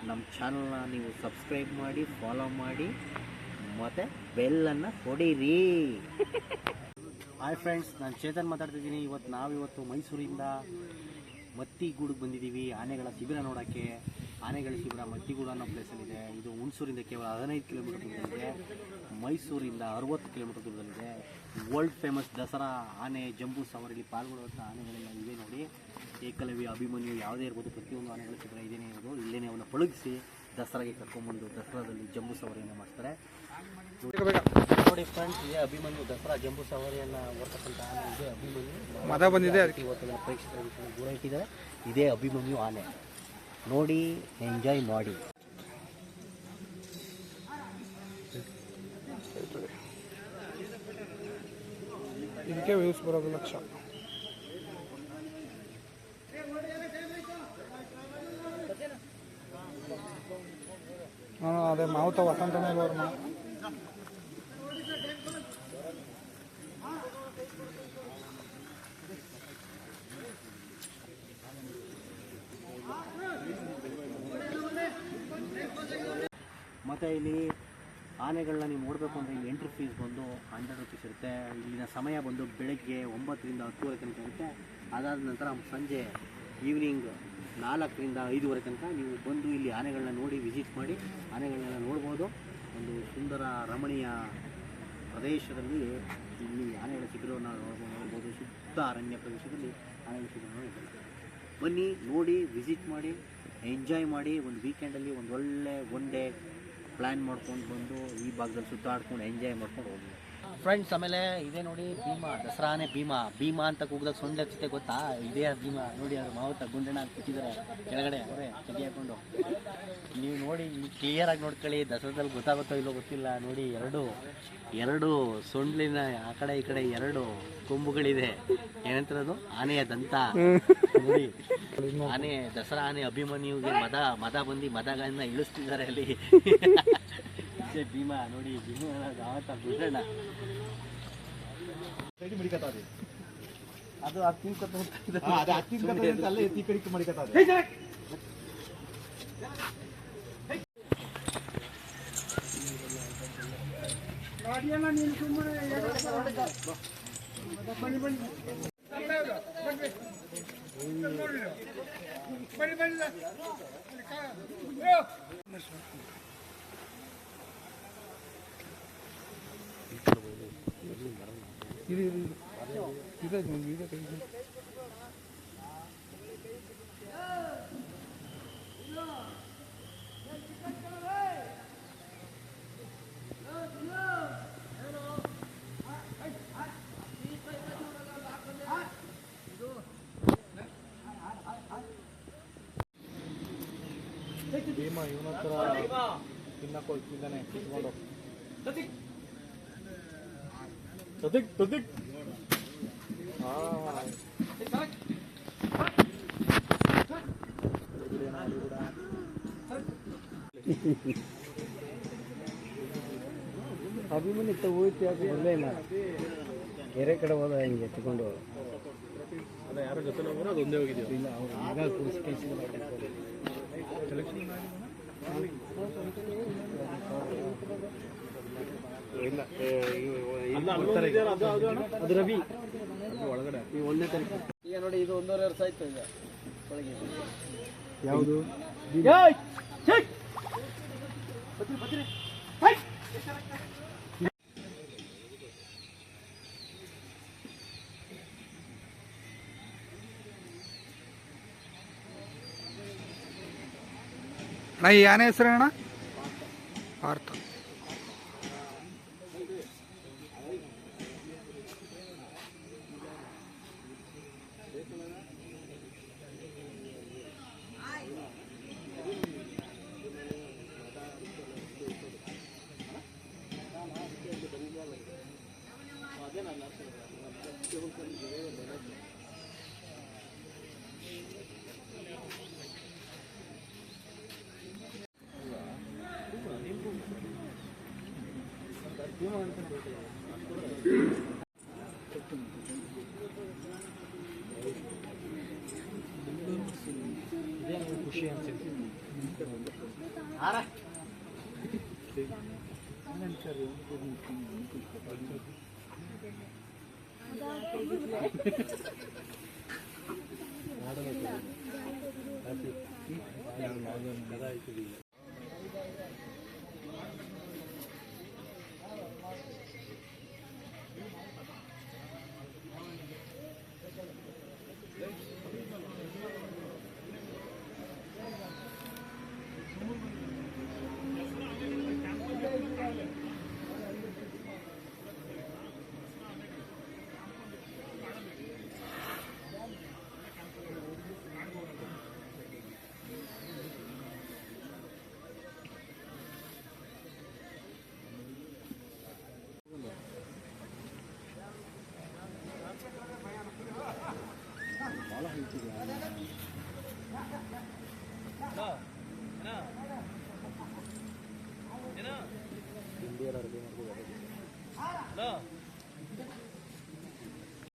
ನಮ್ಮ ಚಾನಲ್ನ ನೀವು ಸಬ್ಸ್ಕ್ರೈಬ್ ಮಾಡಿ, ಫಾಲೋ ಮಾಡಿ, ಮತ್ತು ಬೆಲ್ಲನ್ನು ಹೊಡೀರಿ. ಹಾಯ್ ಫ್ರೆಂಡ್ಸ್, ನಾನು ಚೇತನ್ ಮಾತಾಡ್ತಿದ್ದೀನಿ. ನಾವಿವತ್ತು ಮೈಸೂರಿಂದ ಮತ್ತಿಗೂಡಿಗೆ ಬಂದಿದ್ದೀವಿ ಆನೆಗಳ ಶಿಬಿರ ನೋಡೋಕ್ಕೆ. ಆನೆಗಳ ಶಿಬಿರ ಮತ್ತಿಗೂಡು ಅನ್ನೋ ಪ್ಲೇಸಲ್ಲಿದೆ. ಇದು ಹುಣಸೂರಿಂದ ಕೇವಲ 15 ಕಿಲೋಮೀಟರ್ ದೂರದಲ್ಲಿದೆ. ಮೈಸೂರಿಂದ 60 ಕಿಲೋಮೀಟರ್ ದೂರದಲ್ಲಿದೆ. ವರ್ಲ್ಡ್ ಫೇಮಸ್ ದಸರಾ ಆನೆ ಜಂಬೂ ಸವಾರಿಯಲ್ಲಿ ಪಾಲ್ಗೊಳ್ಳುವಂಥ ಆನೆಗಳೆಲ್ಲ ಇವೆ ನೋಡಿ. ಏಕಲವ್ಯ, ಅಭಿಮನ್ಯು ಯಾವುದೇ ಇರ್ಬೋದು, ಪ್ರತಿಯೊಂದು ಆನೆಗಳ ಶಿಬಿರ ಇದೇನೇ ಇರೋದು. ಇಲ್ಲೇ ಅವನ್ನ ಪಳಗಿಸಿ ದಸರಾಗೆ ಕರ್ಕೊಂಡ್ಬಂದು ದಸರಾದಲ್ಲಿ ಜಂಬೂ ಸವಾರಿಯನ್ನು ಮಾಡ್ತಾರೆ ನೋಡಿ ಫ್ರೆಂಡ್ಸ್. ಇದೇ ಅಭಿಮನ್ಯು, ದಸರಾ ಜಂಬೂ ಸವಾರಿಯನ್ನು ಓಡ್ತಕ್ಕಂಥ ಆನೆ ಇದೆ ಅಭಿಮನ್ಯು. ಮದ ಬಂದಿದೆ, ಅದಕ್ಕೆ ಇವತ್ತು ಪ್ರೇಕ್ಷಕರ ದೂರ ಇಟ್ಟಿದ್ದಾರೆ. ಇದೇ ಅಭಿಮನ್ಯು ಆನೆ ನೋಡಿ, ಎಂಜಾಯ್ ಮಾಡಿ. ಇದಕ್ಕೆ ವ್ಯೂಸ್ ಬರೋದು ಲಕ್ಷ. ಅದೇ ಮಾವುತ ವಸಂತನೇ ಅವ್ರ ಮತ್ತು ಇಲ್ಲಿ ಆನೆಗಳನ್ನ ನೀವು ನೋಡಬೇಕು ಅಂದರೆ ಇಲ್ಲಿ ಎಂಟ್ರಿ ಫೀಸ್ ಬಂದು 100 ರೂಪೀಸ್ ಇರುತ್ತೆ. ಇಲ್ಲಿನ ಸಮಯ ಬಂದು ಬೆಳಗ್ಗೆ 9 ರಿಂದ 10 ತನಕ ಇರುತ್ತೆ. ಅದಾದ ನಂತರ ಸಂಜೆ ಈವ್ನಿಂಗ್ 4 ರಿಂದ 5 ತನಕ ನೀವು ಬಂದು ಇಲ್ಲಿ ಆನೆಗಳನ್ನ ನೋಡಿ ವಿಸಿಟ್ ಮಾಡಿ ಆನೆಗಳನ್ನೆಲ್ಲ ನೋಡ್ಬೋದು. ಒಂದು ಸುಂದರ ರಮಣೀಯ ಪ್ರದೇಶದಲ್ಲಿ ಇಲ್ಲಿ ಆನೆಗಳ ಶಿಬಿರವನ್ನು ನೋಡ್ಬೋದು. ಶುದ್ಧ ಅರಣ್ಯ ಪ್ರದೇಶದಲ್ಲಿ ಆನೆಗಳ ಶಿಬಿರವನ್ನು ನೋಡ್ಬೋದು. ಬನ್ನಿ, ನೋಡಿ, ವಿಸಿಟ್ ಮಾಡಿ, ಎಂಜಾಯ್ ಮಾಡಿ. ಒಂದು ವೀಕೆಂಡಲ್ಲಿ ಒಂದು ಒಳ್ಳೆ ಒನ್ ಡೇ ಪ್ಲ್ಯಾನ್ ಮಾಡ್ಕೊಂಡು ಬಂದು ಈ ಭಾಗದಲ್ಲಿ ಸುತ್ತಾಡ್ಕೊಂಡು ಎಂಜಾಯ್ ಮಾಡ್ಕೊಂಡು ಹೋಗಿ ಫ್ರೆಂಡ್ಸ್. ಆಮೇಲೆ ಇದೇ ನೋಡಿ ಭೀಮಾ, ದಸರಾ ಆನೆ ಭೀಮಾ ಅಂತ ಕೂಗಿದಾಗ ಸೊಂಡೆ ಹಚ್ಚುತ್ತೆ ಗೊತ್ತಾ? ಇದೇ ಭೀಮಾ ನೋಡಿ. ಅವ್ರು ಮಾವತ್ತ ಗುಂಡಣ್ಣ ಹಾಕಿಟ್ಟಿದ್ದಾರೆ ಕೆಳಗಡೆ, ಅವರೇ ತೆಗಿ ಹಾಕೊಂಡು. ನೀವು ನೋಡಿ, ಕ್ಲಿಯರಾಗಿ ನೋಡ್ಕೊಳ್ಳಿ. ದಸರಾದಲ್ಲಿ ಗೊತ್ತಾಗುತ್ತೋ ಇಲ್ಲೋ ಗೊತ್ತಿಲ್ಲ. ನೋಡಿ, ಎರಡು ಸೊಂಡ್ಲಿನ ಆ ಕಡೆ ಈ ಕಡೆ 2 ಕೊಂಬುಗಳಿದೆ. ಏನಂತಾರದು? ಆನೆಯ ದಂತ ನೋಡಿ. ಆನೆ, ದಸರಾ ಆನೆ ಅಭಿಮನ್ಯುಗೆ ಮದ ಬಂದು ಮದಗಳನ್ನ ಇಳಿಸ್ತಿದ್ದಾರೆ ಅಲ್ಲಿ. ಭೀಮಾ ನೋಡಿ, ಭೀಮಾ ಗುಂಡಣ್ಣ ಅದು ನೀನು ಸುಮ್ಮನೆ ಭೀಮಾ ಇವನ ಹತ್ರ ತಿನ್ನಕ್ಕೆ ಹೋಗ್ತಿದ್ದಾನೆ. ಕಿತ್ಕೊಂಡು ಅಭಿಮನ್ಯು ಹೋಯ್ತು. ಯಾಕೆ ಒಳ್ಳೆ ಇಲ್ಲ, ಬೇರೆ ಕಡೆ ಹೋದ ಹಿಂಗೆ ಎತ್ಕೊಂಡು. ಅಲ್ಲ, ಯಾರೋ ಜೊತೆ ಹೋಗೋರು ಅದು ಒಂದೇ ಹೋಗಿದ್ದೀವಿ. ಇಲ್ಲ, ಅವ್ರು ಈಗ ಅದು ರವಿ ಒಳಗಡೆ ಈ 1ನೇ ತಾರೀಕು. ಈಗ ನೋಡಿ, ಇದು 1.5 ವರ್ಷ ಆಯ್ತು. ಈಗ ಒಳಗೆ ಯಾವುದು ಈ ಆನೆ ಹೆಸರು ಅಣ್ಣ? ಪಾರ್ಥ. ಖುಷಿ ಅನ್ಸುತ್ತೆ. ಭಾಳ ಹೇಳ್ತಿದ್ಯಾ ಹಿಂದಿಯರ ಅಡುಗೆ ಮಾಡ್ಬೋದು